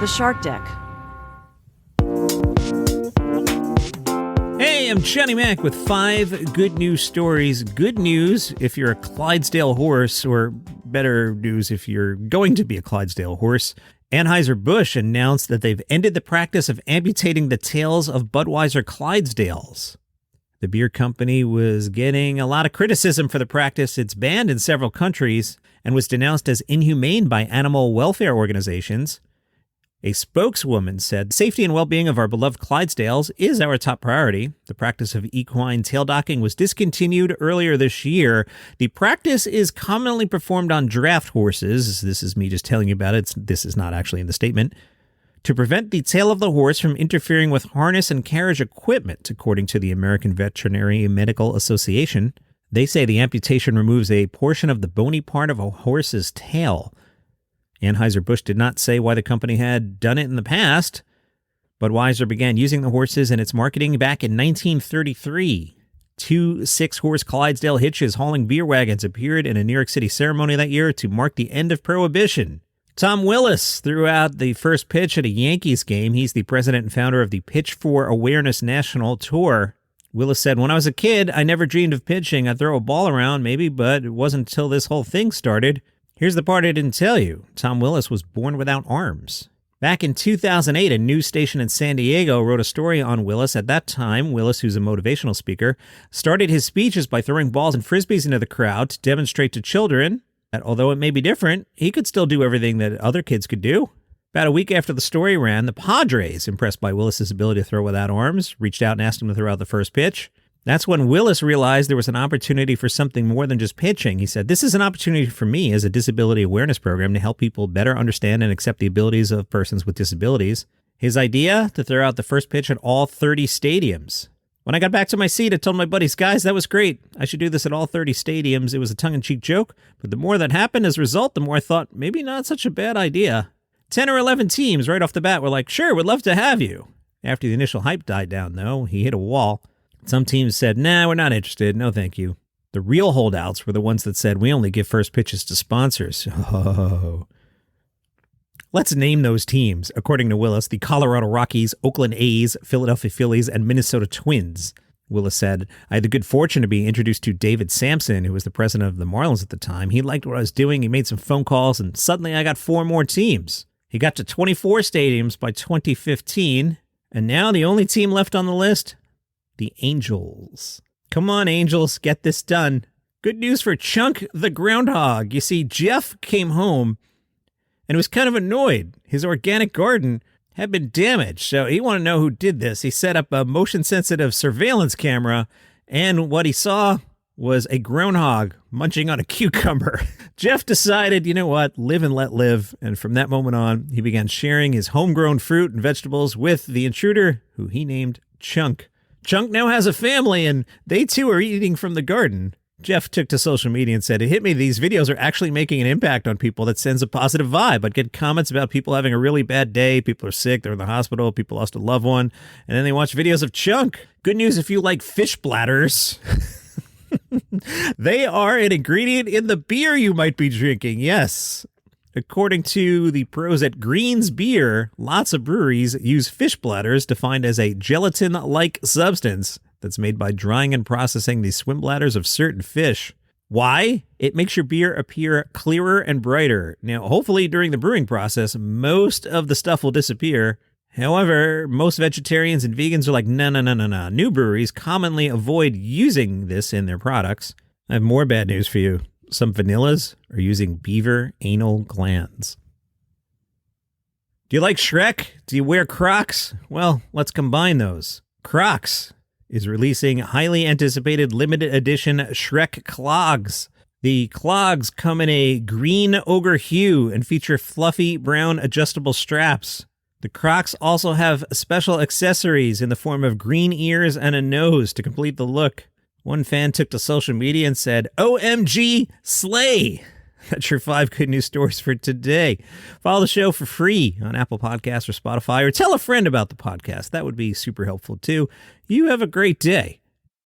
The Shark Deck. Hey, I'm Johnny Mac with 5 good news stories. Good news if you're a Clydesdale horse, or better news if you're going to be a Clydesdale horse. Anheuser-Busch announced that they've ended the practice of amputating the tails of Budweiser Clydesdales. The beer company was getting a lot of criticism for the practice. It's banned in several countries and was denounced as inhumane by animal welfare organizations. A spokeswoman said, "Safety and well-being of our beloved Clydesdales is our top priority. The practice of equine tail docking was discontinued earlier this year. The practice is commonly performed on draft horses." This is me just telling you about it. This is not actually in the statement. "To prevent the tail of the horse from interfering with harness and carriage equipment," according to the American Veterinary Medical Association. They say the amputation removes a portion of the bony part of a horse's tail. Anheuser-Busch did not say why the company had done it in the past. Budweiser began using the horses in its marketing back in 1933. 2 6-horse Clydesdale hitches hauling beer wagons appeared in a New York City ceremony that year to mark the end of Prohibition. Tom Willis threw out the first pitch at a Yankees game. He's the president and founder of the Pitch for Awareness National Tour. Willis said, "When I was a kid, I never dreamed of pitching. I'd throw a ball around, maybe, but it wasn't until this whole thing started. Here's the part I didn't tell you. Tom Willis was born without arms." Back in 2008, a news station in San Diego wrote a story on Willis. At that time, Willis, who's a motivational speaker, started his speeches by throwing balls and frisbees into the crowd to demonstrate to children that although it may be different, he could still do everything that other kids could do. About a week after the story ran, the Padres, impressed by Willis's ability to throw without arms, reached out and asked him to throw out the first pitch. That's when Willis realized there was an opportunity for something more than just pitching. He said, "This is an opportunity for me as a disability awareness program to help people better understand and accept the abilities of persons with disabilities." His idea, to throw out the first pitch at all 30 stadiums. When I got back to my seat, I told my buddies, "Guys, that was great. I should do this at all 30 stadiums." It was a tongue-in-cheek joke, but the more that happened as a result, the more I thought, maybe not such a bad idea. 10 or 11 teams right off the bat were like, "Sure, we'd love to have you." After the initial hype died down, though, he hit a wall. Some teams said, "Nah, we're not interested. No, thank you." The real holdouts were the ones that said, "We only give first pitches to sponsors." Oh. Let's name those teams. According to Willis, the Colorado Rockies, Oakland A's, Philadelphia Phillies, and Minnesota Twins. Willis said, "I had the good fortune to be introduced to David Sampson, who was the president of the Marlins at the time. He liked what I was doing. He made some phone calls, and suddenly I got 4 more teams." He got to 24 stadiums by 2015, and now the only team left on the list, the Angels. Come on, Angels, get this done. Good news for Chunk the Groundhog. You see, Jeff came home and was kind of annoyed. His organic garden had been damaged, so he wanted to know who did this. He set up a motion-sensitive surveillance camera, and what he saw was a groundhog munching on a cucumber. Jeff decided, you know what, live and let live, and from that moment on, he began sharing his homegrown fruit and vegetables with the intruder, who he named Chunk. Chunk now has a family, and they too are eating from the garden. Jeff took to social media and said, "It hit me, these videos are actually making an impact on people that sends a positive vibe. I'd get comments about people having a really bad day, people are sick, they're in the hospital, people lost a loved one, and then they watch videos of Chunk." Good news if you like fish bladders. They are an ingredient in the beer you might be drinking, yes. According to the pros at Green's Beer, lots of breweries use fish bladders, defined as a gelatin-like substance that's made by drying and processing the swim bladders of certain fish. Why? It makes your beer appear clearer and brighter. Now, hopefully during the brewing process, most of the stuff will disappear. However, most vegetarians and vegans are like, no. New breweries commonly avoid using this in their products. I have more bad news for you. Some vanillas are using beaver anal glands. Do you like Shrek? Do you wear Crocs? Well, let's combine those. Crocs is releasing highly anticipated limited edition Shrek clogs. The clogs come in a green ogre hue and feature fluffy brown adjustable straps. The Crocs also have special accessories in the form of green ears and a nose to complete the look. One fan took to social media and said, "OMG, slay!" That's your 5 good news stories for today. Follow the show for free on Apple Podcasts or Spotify, or tell a friend about the podcast. That would be super helpful too. You have a great day.